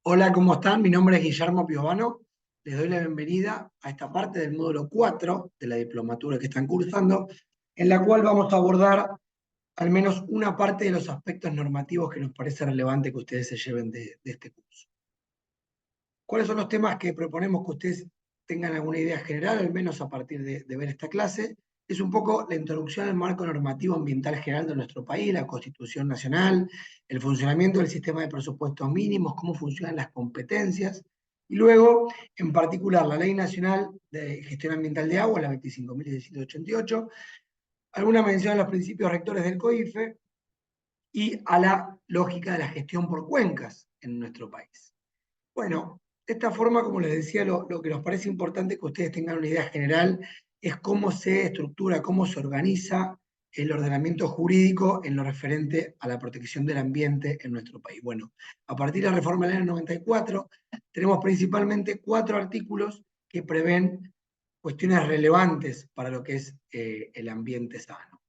Hola, ¿cómo están? Mi nombre es Guillermo Piovano. Les doy la bienvenida a esta parte del módulo 4 de la diplomatura que están cursando, en la cual vamos a abordar al menos una parte de los aspectos normativos que nos parece relevante que ustedes se lleven de este curso. ¿Cuáles son los temas que proponemos que ustedes tengan alguna idea general, al menos a partir de ver esta clase? Es un poco la introducción al marco normativo ambiental general de nuestro país, la Constitución Nacional, el funcionamiento del sistema de presupuestos mínimos, cómo funcionan las competencias, y luego, en particular, la Ley Nacional de Gestión Ambiental de Agua, la 25.688, alguna mención a los principios rectores del COIFE y a la lógica de la gestión por cuencas en nuestro país. Bueno, de esta forma, como les decía, lo que nos parece importante que ustedes tengan una idea general es cómo se estructura, cómo se organiza el ordenamiento jurídico en lo referente a la protección del ambiente en nuestro país. Bueno, a partir de la reforma del año 94, tenemos principalmente 4 artículos que prevén cuestiones relevantes para lo que es el ambiente sano.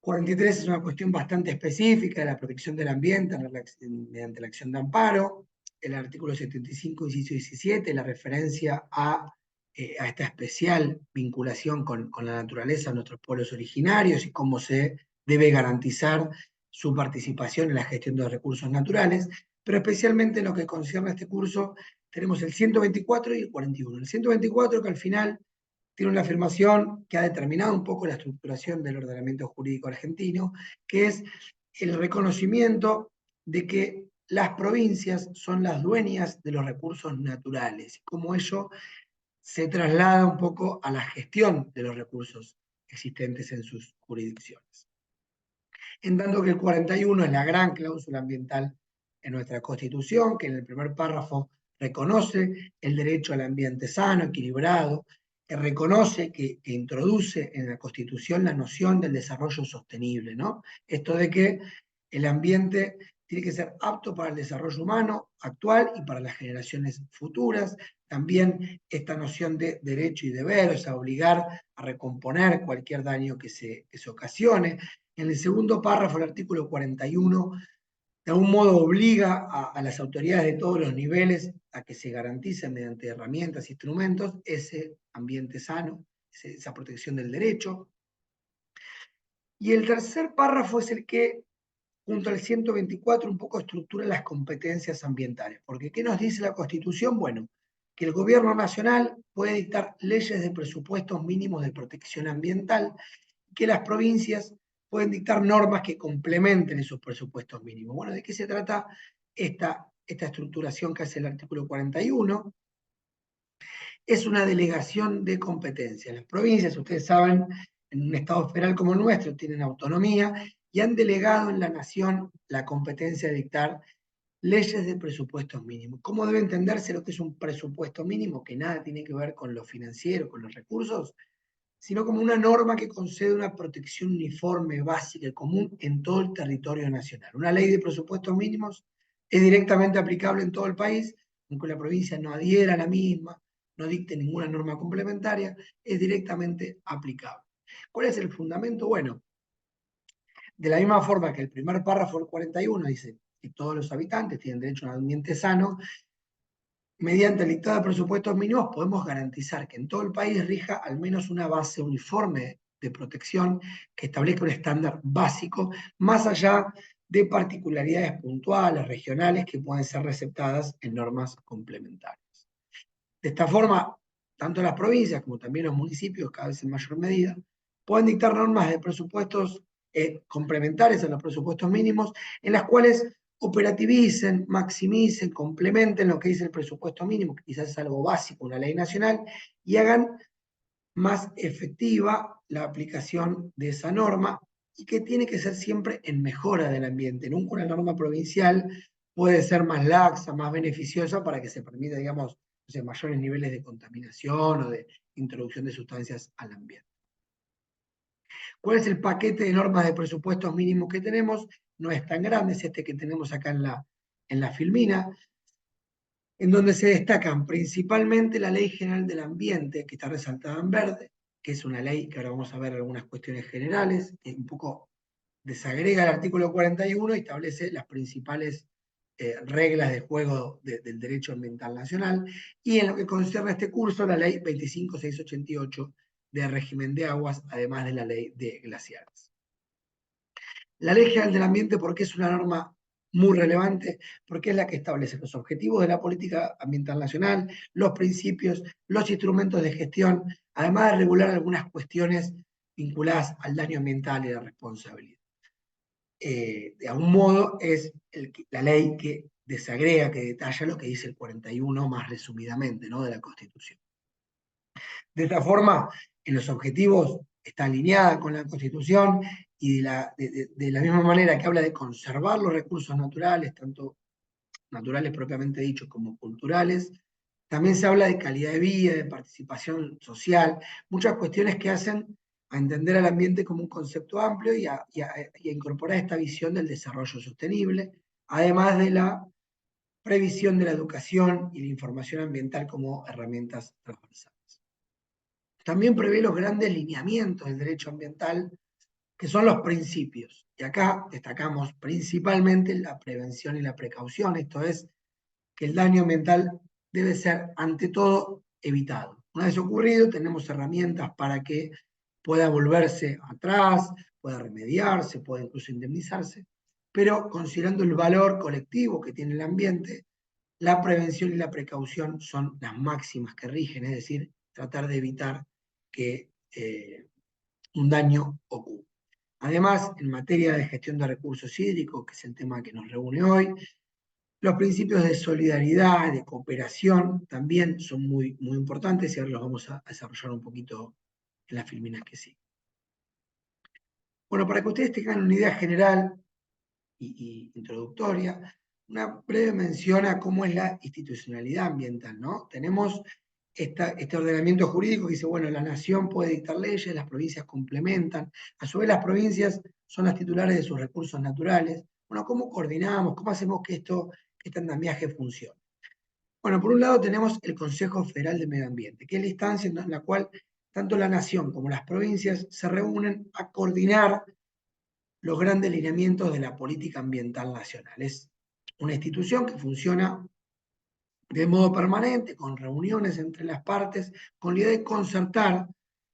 43 es una cuestión bastante específica de la protección del ambiente mediante la acción de amparo. El artículo 75, inciso 17, la referencia a esta especial vinculación con la naturaleza de nuestros pueblos originarios y cómo se debe garantizar su participación en la gestión de los recursos naturales, pero especialmente en lo que concierne a este curso tenemos el 124 y el 41. El 124 que al final tiene una afirmación que ha determinado un poco la estructuración del ordenamiento jurídico argentino, que es el reconocimiento de que las provincias son las dueñas de los recursos naturales, como ello se traslada un poco a la gestión de los recursos existentes en sus jurisdicciones. En tanto que el 41 es la gran cláusula ambiental en nuestra Constitución, que en el primer párrafo reconoce el derecho al ambiente sano, equilibrado, que reconoce, que introduce en la Constitución la noción del desarrollo sostenible, ¿no? Esto de que el ambiente tiene que ser apto para el desarrollo humano actual y para las generaciones futuras. También esta noción de derecho y deber, o sea, obligar a recomponer cualquier daño que se ocasione. En el segundo párrafo, el artículo 41, de algún modo obliga a las autoridades de todos los niveles a que se garantice mediante herramientas e instrumentos ese ambiente sano, esa protección del derecho. Y el tercer párrafo es el que, junto al 124, un poco estructura las competencias ambientales. Porque ¿qué nos dice la Constitución? Bueno, que el gobierno nacional puede dictar leyes de presupuestos mínimos de protección ambiental, que las provincias pueden dictar normas que complementen esos presupuestos mínimos. Bueno, ¿de qué se trata esta estructuración que hace el artículo 41? Es una delegación de competencias. Las provincias, ustedes saben, en un Estado federal como el nuestro, tienen autonomía y han delegado en la nación la competencia de dictar leyes de presupuestos mínimos. ¿Cómo debe entenderse lo que es un presupuesto mínimo? Que nada tiene que ver con lo financiero, con los recursos, sino como una norma que concede una protección uniforme, básica y común en todo el territorio nacional. Una ley de presupuestos mínimos es directamente aplicable en todo el país, aunque la provincia no adhiera a la misma, no dicte ninguna norma complementaria, es directamente aplicable. ¿Cuál es el fundamento? Bueno, de la misma forma que el primer párrafo del 41 dice que todos los habitantes tienen derecho a un ambiente sano, mediante el dictado de presupuestos mínimos podemos garantizar que en todo el país rija al menos una base uniforme de protección que establezca un estándar básico, más allá de particularidades puntuales, regionales, que pueden ser receptadas en normas complementarias. De esta forma, tanto las provincias como también los municipios, cada vez en mayor medida, pueden dictar normas de presupuestos complementarias a los presupuestos mínimos, en las cuales operativicen, maximicen, complementen lo que dice el presupuesto mínimo, que quizás es algo básico, una ley nacional, y hagan más efectiva la aplicación de esa norma y que tiene que ser siempre en mejora del ambiente. Nunca una norma provincial puede ser más laxa, más beneficiosa para que se permita, digamos, o sea, mayores niveles de contaminación o de introducción de sustancias al ambiente. ¿Cuál es el paquete de normas de presupuestos mínimos que tenemos? No es tan grande, es este que tenemos acá en la filmina, en donde se destacan principalmente la Ley General del Ambiente, que está resaltada en verde, que es una ley que ahora vamos a ver algunas cuestiones generales, que un poco desagrega el artículo 41 y establece las principales reglas de juego del derecho ambiental nacional, y en lo que concierne a este curso, la ley 25688 de régimen de aguas, además de la ley de glaciares. La Ley General del Ambiente, ¿por qué es una norma muy relevante? Porque es la que establece los objetivos de la política ambiental nacional, los principios, los instrumentos de gestión, además de regular algunas cuestiones vinculadas al daño ambiental y la responsabilidad. De algún modo es la ley que desagrega, que detalla lo que dice el 41 más resumidamente, ¿no?, de la Constitución. De esta forma, en los objetivos está alineada con la Constitución, y de la misma manera que habla de conservar los recursos naturales, tanto naturales propiamente dichos como culturales, también se habla de calidad de vida, de participación social, muchas cuestiones que hacen a entender al ambiente como un concepto amplio y a incorporar esta visión del desarrollo sostenible, además de la previsión de la educación y la información ambiental como herramientas transversales. También prevé los grandes lineamientos del derecho ambiental, que son los principios. Y acá destacamos principalmente la prevención y la precaución, esto es, que el daño ambiental debe ser, ante todo, evitado. Una vez ocurrido, tenemos herramientas para que pueda volverse atrás, pueda remediarse, pueda incluso indemnizarse, pero considerando el valor colectivo que tiene el ambiente, la prevención y la precaución son las máximas que rigen, es decir, tratar de evitar que un daño ocurra. Además, en materia de gestión de recursos hídricos, que es el tema que nos reúne hoy, los principios de solidaridad, de cooperación, también son muy, muy importantes, y ahora los vamos a desarrollar un poquito en las filminas que siguen. Bueno, para que ustedes tengan una idea general y introductoria, una breve mención a cómo es la institucionalidad ambiental, ¿no? Tenemos este ordenamiento jurídico que dice, bueno, la nación puede dictar leyes, las provincias complementan, a su vez las provincias son las titulares de sus recursos naturales. Bueno, ¿cómo coordinamos? ¿Cómo hacemos que este andamiaje funcione? Bueno, por un lado tenemos el Consejo Federal de Medio Ambiente, que es la instancia en la cual tanto la nación como las provincias se reúnen a coordinar los grandes lineamientos de la política ambiental nacional. Es una institución que funciona de modo permanente, con reuniones entre las partes, con la idea de concertar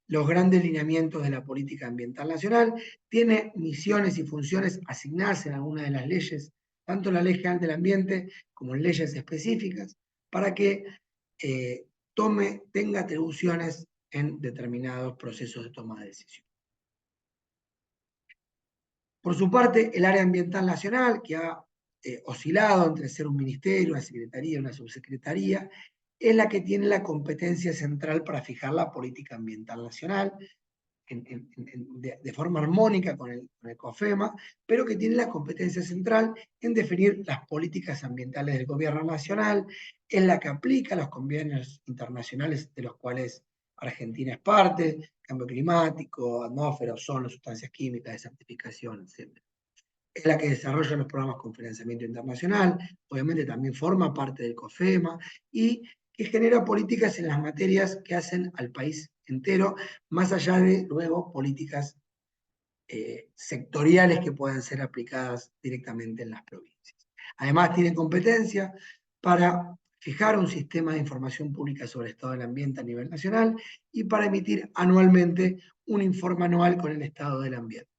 los grandes lineamientos de la política ambiental nacional. Tiene misiones y funciones asignadas en algunas de las leyes, tanto la Ley General del Ambiente como en leyes específicas, para que tenga atribuciones en determinados procesos de toma de decisión. Por su parte, el área ambiental nacional, que ha oscilado entre ser un ministerio, una secretaría, una subsecretaría, es la que tiene la competencia central para fijar la política ambiental nacional de forma armónica con el COFEMA, pero que tiene la competencia central en definir las políticas ambientales del gobierno nacional, es la que aplica los convenios internacionales de los cuales Argentina es parte, cambio climático, atmósfera, ozono, sustancias químicas, desertificación, etc. Es la que desarrolla los programas con financiamiento internacional, obviamente también forma parte del COFEMA, y que genera políticas en las materias que hacen al país entero, más allá de luego políticas sectoriales que puedan ser aplicadas directamente en las provincias. Además, tiene competencia para fijar un sistema de información pública sobre el estado del ambiente a nivel nacional y para emitir anualmente un informe anual con el estado del ambiente.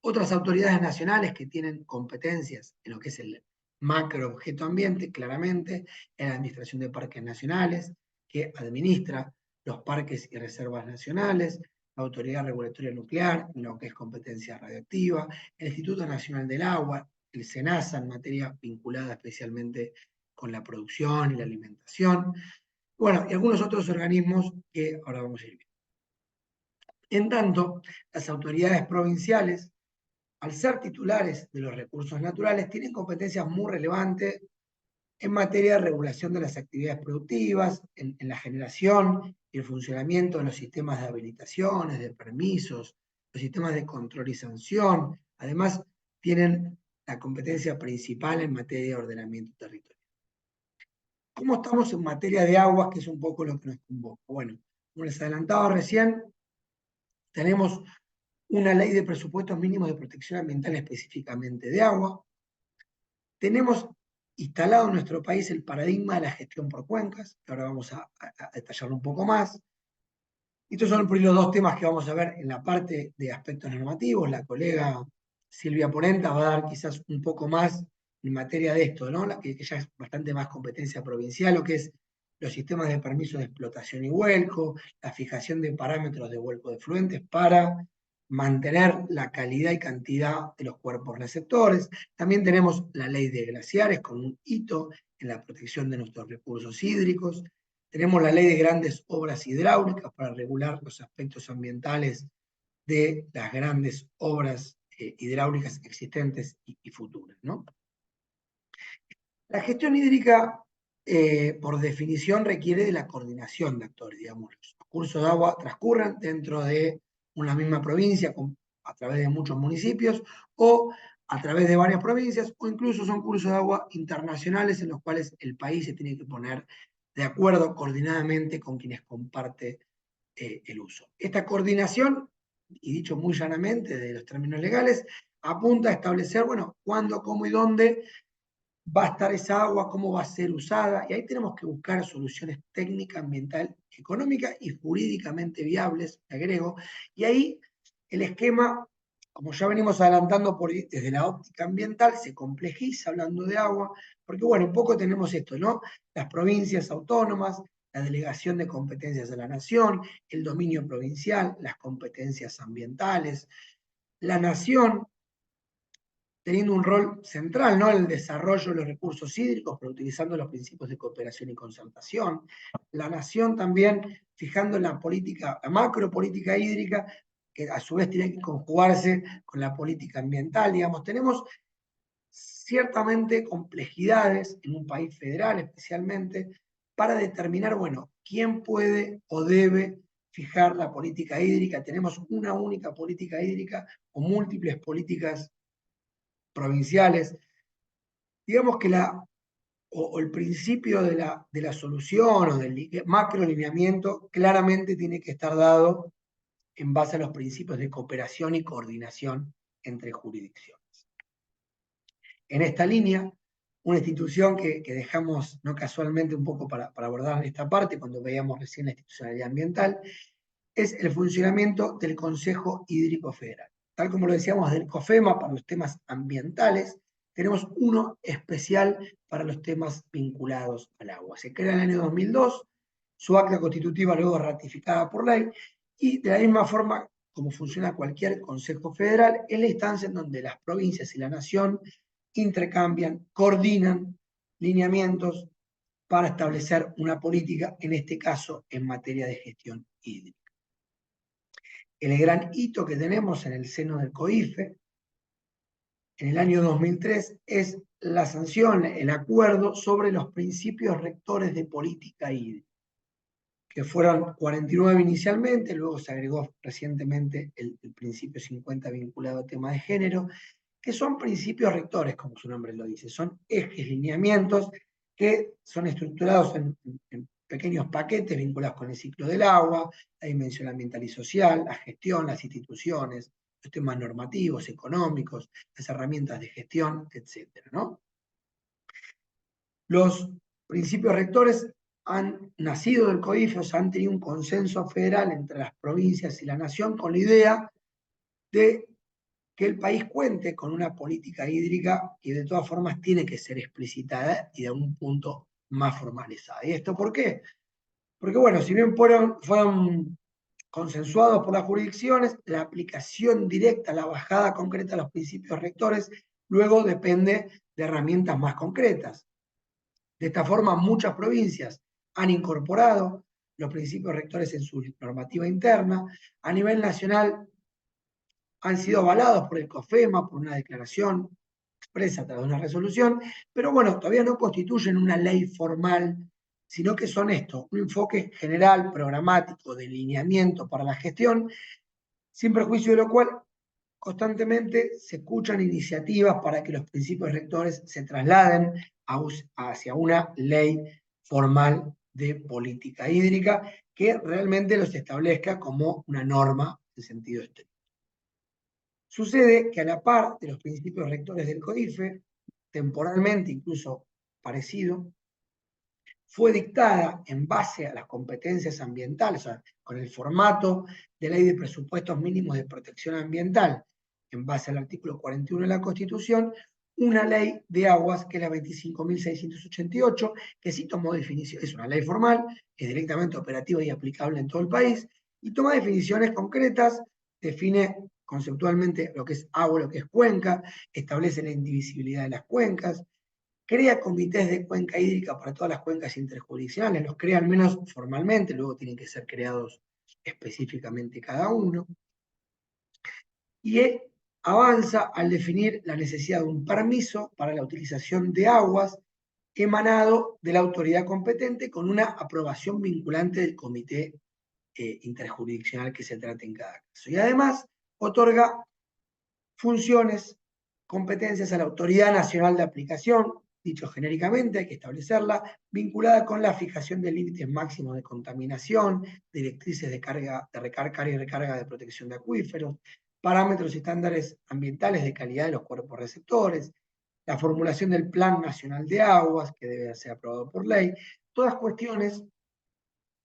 Otras autoridades nacionales que tienen competencias en lo que es el macro objeto ambiente, claramente, es la Administración de Parques Nacionales, que administra los parques y reservas nacionales, la Autoridad Regulatoria Nuclear, en lo que es competencia radioactiva, el Instituto Nacional del Agua, el SENASA, en materia vinculada especialmente con la producción y la alimentación, bueno, y algunos otros organismos que ahora vamos a ir viendo. En tanto, las autoridades provinciales, al ser titulares de los recursos naturales, tienen competencias muy relevantes en materia de regulación de las actividades productivas, en la generación y el funcionamiento de los sistemas de habilitaciones, de permisos, los sistemas de control y sanción. Además, tienen la competencia principal en materia de ordenamiento territorial. ¿Cómo estamos en materia de aguas, que es un poco lo que nos convoca? Bueno, como les adelantaba recién, tenemos una ley de presupuestos mínimos de protección ambiental específicamente de agua, Tenemos instalado en nuestro país el paradigma de la gestión por cuencas, que ahora vamos a detallarlo un poco más. Estos son por ahí los dos temas que vamos a ver en la parte de aspectos normativos. La colega Silvia Ponenta va a dar quizás un poco más en materia de esto, ¿no? Que ya es bastante más competencia provincial, lo que es los sistemas de permiso de explotación y vuelco, la fijación de parámetros de vuelco de fluentes para mantener la calidad y cantidad de los cuerpos receptores. También tenemos la ley de glaciares con un hito en la protección de nuestros recursos hídricos. Tenemos la ley de grandes obras hidráulicas para regular los aspectos ambientales de las grandes obras hidráulicas existentes y futuras, ¿no? La gestión hídrica, por definición, requiere de la coordinación de actores, digamos. Los cursos de agua transcurren dentro de una misma provincia a través de muchos municipios o a través de varias provincias, o incluso son cursos de agua internacionales en los cuales el país se tiene que poner de acuerdo coordinadamente con quienes comparte el uso. Esta coordinación, y dicho muy llanamente de los términos legales, apunta a establecer, bueno, cuándo, cómo y dónde va a estar esa agua, cómo va a ser usada, y ahí tenemos que buscar soluciones técnicas, ambiental, económicas y jurídicamente viables, agrego, y ahí el esquema, como ya venimos adelantando desde la óptica ambiental, se complejiza hablando de agua, porque bueno, un poco tenemos esto, ¿no? Las provincias autónomas, la delegación de competencias de la nación, el dominio provincial, las competencias ambientales, la nación teniendo un rol central, ¿no? En el desarrollo de los recursos hídricos, pero utilizando los principios de cooperación y concertación. La nación también fijando la política, la macropolítica hídrica, que a su vez tiene que conjugarse con la política ambiental, digamos. Tenemos ciertamente complejidades en un país federal especialmente para determinar, bueno, quién puede o debe fijar la política hídrica. Tenemos una única política hídrica o múltiples políticas provinciales. Digamos que el principio de la solución o del macro lineamiento claramente tiene que estar dado en base a los principios de cooperación y coordinación entre jurisdicciones. En esta línea, una institución que dejamos no casualmente un poco para abordar en esta parte, cuando veíamos recién la institucionalidad ambiental, es el funcionamiento del Consejo Hídrico Federal. Tal como lo decíamos del COFEMA para los temas ambientales, tenemos uno especial para los temas vinculados al agua. Se crea en el año 2002, su acta constitutiva luego ratificada por ley, y de la misma forma como funciona cualquier Consejo Federal, es la instancia en donde las provincias y la nación intercambian, coordinan lineamientos para establecer una política, en este caso en materia de gestión hídrica. El gran hito que tenemos en el seno del COIFE, en el año 2003, es la sanción, el acuerdo sobre los principios rectores de política hídrica, que fueron 49 inicialmente, luego se agregó recientemente el principio 50 vinculado al tema de género, que son principios rectores, como su nombre lo dice, son ejes, lineamientos que son estructurados en pequeños paquetes vinculados con el ciclo del agua, la dimensión ambiental y social, la gestión, las instituciones, los temas normativos, económicos, las herramientas de gestión, etc., ¿no? Los principios rectores han nacido del COIFE, o sea, han tenido un consenso federal entre las provincias y la nación con la idea de que el país cuente con una política hídrica que de todas formas tiene que ser explicitada y de un punto más formalizada. ¿Y esto por qué? Porque bueno, si bien fueron consensuados por las jurisdicciones, la aplicación directa, la bajada concreta de los principios rectores, luego depende de herramientas más concretas. De esta forma, muchas provincias han incorporado los principios rectores en su normativa interna. A nivel nacional, han sido avalados por el COFEMA, por una declaración expresa a través de una resolución, pero bueno, todavía no constituyen una ley formal, sino que son esto, un enfoque general, programático, de lineamiento para la gestión, sin perjuicio de lo cual constantemente se escuchan iniciativas para que los principios rectores se trasladen hacia una ley formal de política hídrica que realmente los establezca como una norma en sentido estricto. Sucede que a la par de los principios rectores del COIFE, temporalmente incluso parecido, fue dictada en base a las competencias ambientales, o sea, con el formato de Ley de Presupuestos Mínimos de Protección Ambiental, en base al artículo 41 de la Constitución, una ley de aguas que es la 25.688, que sí tomó definición, es una ley formal, es directamente operativa y aplicable en todo el país, y toma definiciones concretas, define conceptualmente lo que es agua, lo que es cuenca, establece la indivisibilidad de las cuencas, crea comités de cuenca hídrica para todas las cuencas interjurisdiccionales, los crea al menos formalmente, luego tienen que ser creados específicamente cada uno, y avanza al definir la necesidad de un permiso para la utilización de aguas emanado de la autoridad competente con una aprobación vinculante del comité interjurisdiccional que se trate en cada caso. Y además otorga funciones, competencias a la Autoridad Nacional de Aplicación, dicho genéricamente, hay que establecerla, vinculada con la fijación de límites máximos de contaminación, directrices de carga y recarga de protección de acuíferos, parámetros y estándares ambientales de calidad de los cuerpos receptores, la formulación del Plan Nacional de Aguas, que debe ser aprobado por ley, todas cuestiones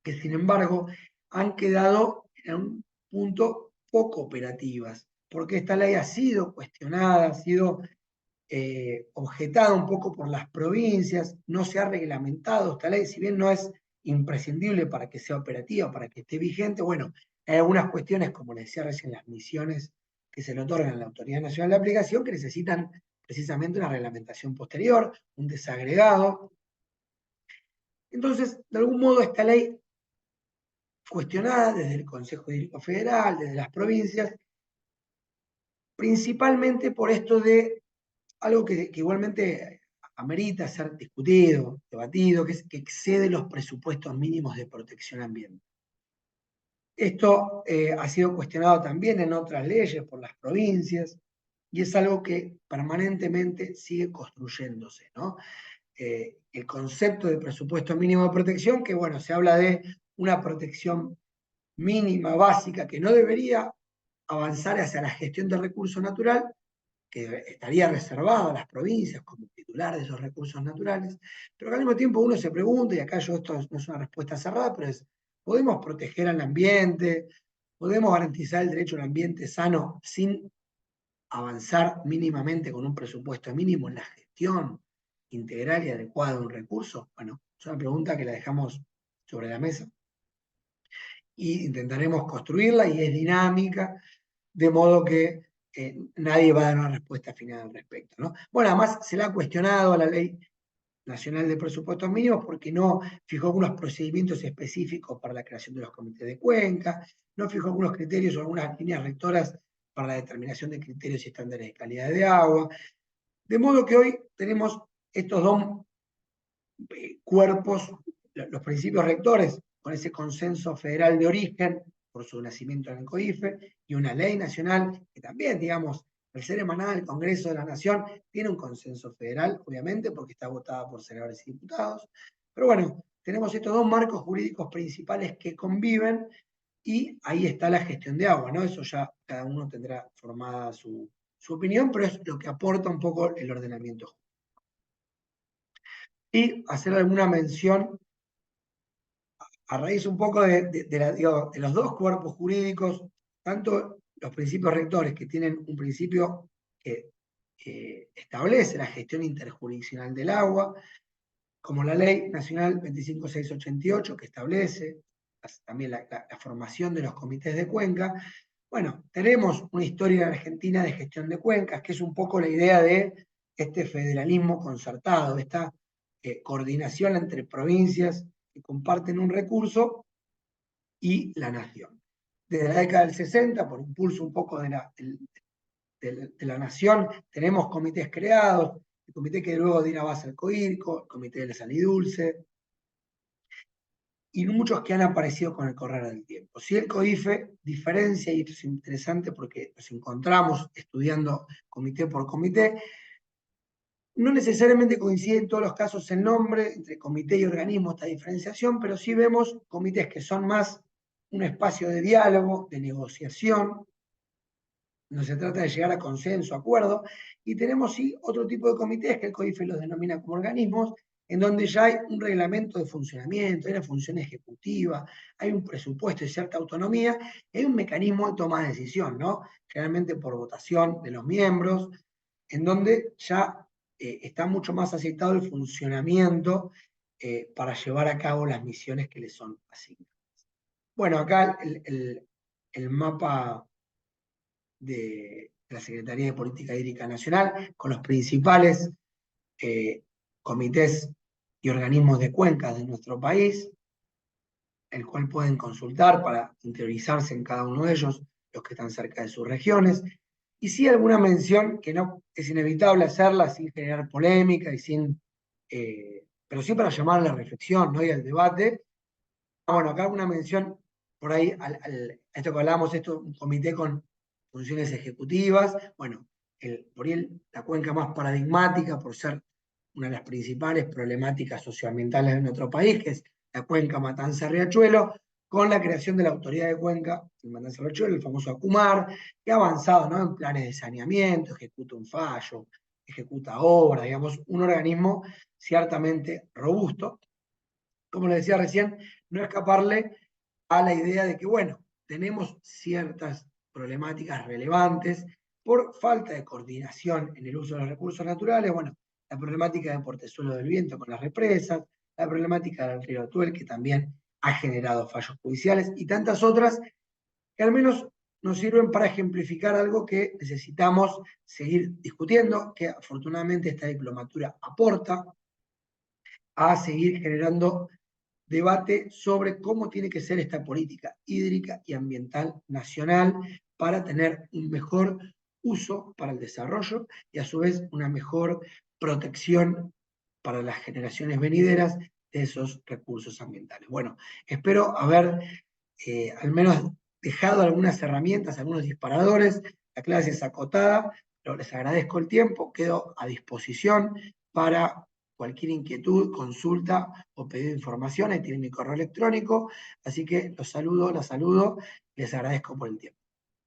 que sin embargo han quedado en un punto poco operativas, porque esta ley ha sido cuestionada, ha sido objetada un poco por las provincias, no se ha reglamentado esta ley, si bien no es imprescindible para que sea operativa, para que esté vigente, bueno, hay algunas cuestiones, como les decía recién, las misiones que se le otorgan a la Autoridad Nacional de Aplicación, que necesitan precisamente una reglamentación posterior, un desagregado. Entonces, de algún modo, esta ley cuestionada desde el Consejo Hídrico Federal, desde las provincias, principalmente por esto de algo que igualmente amerita ser discutido, debatido, que es que excede los presupuestos mínimos de protección ambiental. Esto ha sido cuestionado también en otras leyes por las provincias y es algo que permanentemente sigue construyéndose, ¿no? El concepto de presupuesto mínimo de protección, que bueno, se habla de una protección mínima, básica, que no debería avanzar hacia la gestión del recurso natural, que estaría reservado a las provincias como titular de esos recursos naturales, pero que al mismo tiempo uno se pregunta, y acá esto no es una respuesta cerrada, pero es, ¿podemos proteger al ambiente? ¿Podemos garantizar el derecho al ambiente sano sin avanzar mínimamente con un presupuesto mínimo en la gestión integral y adecuada de un recurso? Bueno, es una pregunta que la dejamos sobre la mesa y intentaremos construirla y es dinámica, de modo que nadie va a dar una respuesta final al respecto, ¿no? Bueno, además se le ha cuestionado a la Ley Nacional de Presupuestos Mínimos porque no fijó algunos procedimientos específicos para la creación de los comités de cuenca, no fijó algunos criterios o algunas líneas rectoras para la determinación de criterios y estándares de calidad de agua, de modo que hoy tenemos estos dos cuerpos, los principios rectores, con ese consenso federal de origen, por su nacimiento en el COIFE, y una ley nacional que también, digamos, al ser emanada del Congreso de la Nación, tiene un consenso federal, obviamente, porque está votada por senadores y diputados. Pero bueno, tenemos estos dos marcos jurídicos principales que conviven y ahí está la gestión de agua, ¿no? Eso ya cada uno tendrá formada su opinión, pero es lo que aporta un poco el ordenamiento. Y hacer alguna mención a raíz un poco de los dos cuerpos jurídicos, tanto los principios rectores que tienen un principio que establece la gestión interjurisdiccional del agua, como la Ley Nacional 25688 que establece también la formación de los comités de cuenca. Bueno, tenemos una historia en Argentina de gestión de cuencas, que es un poco la idea de este federalismo concertado, esta coordinación entre provincias que comparten un recurso y la nación. Desde la década del 60, por impulso un poco de la nación, tenemos comités creados, el comité que luego diera base al COIRCO, el comité de la sal y dulce, y muchos que han aparecido con el correr del tiempo. Si el COIFE diferencia, y esto es interesante porque nos encontramos estudiando comité por comité, no necesariamente coincide en todos los casos el nombre entre comité y organismo, esta diferenciación, pero sí vemos comités que son más un espacio de diálogo, de negociación, no se trata de llegar a consenso, acuerdo, y tenemos sí otro tipo de comités que el COIFE los denomina como organismos, en donde ya hay un reglamento de funcionamiento, hay una función ejecutiva, hay un presupuesto y cierta autonomía, y hay un mecanismo de toma de decisión, ¿no? Generalmente por votación de los miembros, en donde ya está mucho más aceitado el funcionamiento para llevar a cabo las misiones que les son asignadas. Bueno, acá el mapa de la Secretaría de Política Hídrica Nacional, con los principales eh, comités y organismos de cuencas de nuestro país, el cual pueden consultar para interiorizarse en cada uno de ellos, los que están cerca de sus regiones. Y sí alguna mención que no es inevitable hacerla sin generar polémica y sin, pero sí para llamar a la reflexión, ¿no? Y al debate. Bueno, acá una mención por ahí a esto que hablábamos, esto, un comité con funciones ejecutivas. Bueno, por ahí la cuenca más paradigmática por ser una de las principales problemáticas socioambientales de nuestro país, que es la cuenca Matanza-Riachuelo, con la creación de la autoridad de cuenca, el Matanza-Riachuelo, el famoso ACUMAR, que ha avanzado, ¿no?, en planes de saneamiento, ejecuta un fallo, ejecuta obras, digamos, un organismo ciertamente robusto. Como les decía recién, no escaparle a la idea de que, bueno, tenemos ciertas problemáticas relevantes por falta de coordinación en el uso de los recursos naturales. Bueno, la problemática de Portezuelo del Viento con las represas, la problemática del río Atuel, que también ha generado fallos judiciales, y tantas otras que al menos nos sirven para ejemplificar algo que necesitamos seguir discutiendo, que afortunadamente esta diplomatura aporta a seguir generando debate sobre cómo tiene que ser esta política hídrica y ambiental nacional para tener un mejor uso para el desarrollo y a su vez una mejor protección para las generaciones venideras de esos recursos ambientales. Bueno, espero haber al menos dejado algunas herramientas, algunos disparadores. La clase es acotada, pero les agradezco el tiempo, quedo a disposición para cualquier inquietud, consulta o pedido de información. Ahí tienen mi correo electrónico, así que los saludo, las saludo, les agradezco por el tiempo.